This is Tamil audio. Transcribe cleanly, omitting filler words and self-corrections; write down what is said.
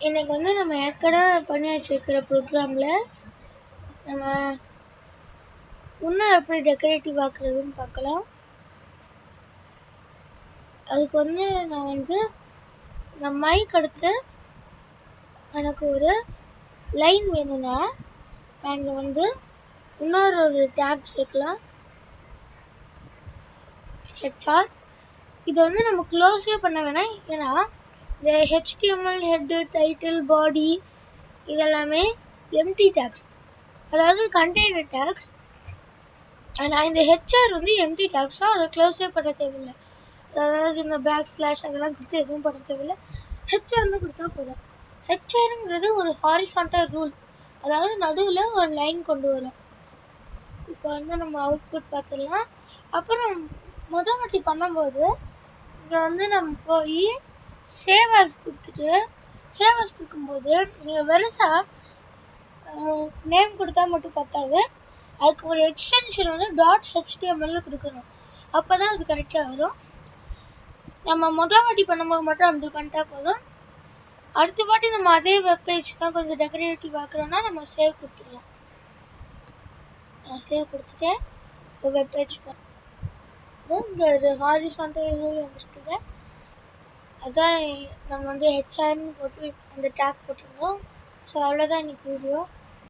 இன்னைக்கு வந்து நம்ம ஏற்கனவே பண்ணி வச்சிருக்கிற ப்ரோக்ராமில் நம்ம இன்னும் எப்படி டெக்கரேட்டிவ் ஆக்குறதுன்னு பார்க்கலாம். அதுக்கு வந்து நான் மைக் அடுத்து எனக்கு ஒரு லைன் வேணும்னா நான் இங்கே வந்து இன்னொரு டேக் சேர்க்கலாம். ஹெச்ஆர் இது வந்து நம்ம க்ளோஸே பண்ண வேணாம், ஏன்னா இந்த HTML ஹெட்டு டைட்டில் பாடி இதெல்லாமே எம்டி டேக்ஸ், அதாவது கண்டெய்னர் டேக்ஸ். நான் இந்த ஹெச்ஆர் வந்து எம்டி டேக்ஸ் தான், அதை க்ளோஸே பண்ண தேவையில்லை. அதாவது இந்த பேக் ஸ்லாஷ் அதெல்லாம் கொடுத்து எதுவும் பண்ண தேவையில்லை, ஹெச்ஆர்னு கொடுத்தா போதும். ஹெச்ஆருங்கிறது ஒரு ஹாரிசான்டல் ரூல், அதாவது நடுவில் ஒரு லைன் கொண்டு வரும். இப்போ வந்து நம்ம அவுட்புட் பார்த்துடலாம். அப்புறம் முதல் வாட்டி பண்ணும்போது இங்கே வந்து நம்ம போய் சேவ் ஆஸ் கொடுத்துட்டு, சேவ் ஆஸ் கொடுக்கும்போது நீங்கள் வெறுசாக நேம் கொடுத்தா மட்டும் பத்தாது, அதுக்கு ஒரு எக்ஸ்டென்ஷன் வந்து .html கொடுக்கணும். அப்போ தான் அது கரெக்டாக வரும். நம்ம முதல் வாட்டி பண்ணும்போது மட்டும் அப்படி பண்ணிட்டா போதும். அடுத்த வாட்டி நம்ம அதே வெப்பேஜ் தான் கொஞ்சம் டெக்கரேட்டிவ் ஆக்குறோன்னா நம்ம சேவ் கொடுத்துடலாம். நான் சேவ் கொடுத்துட்டேன். இப்போ வெப்பேஜ் இங்கே ஹாரிசான்டல் ரூல் வந்துருக்குது. அதான் நம்ம வந்து ஹெச்ஆர்னு போட்டு அந்த டேக் போட்டிருந்தோம். ஸோ அவ்வளோதான் இன்னைக்கு வீடியோ.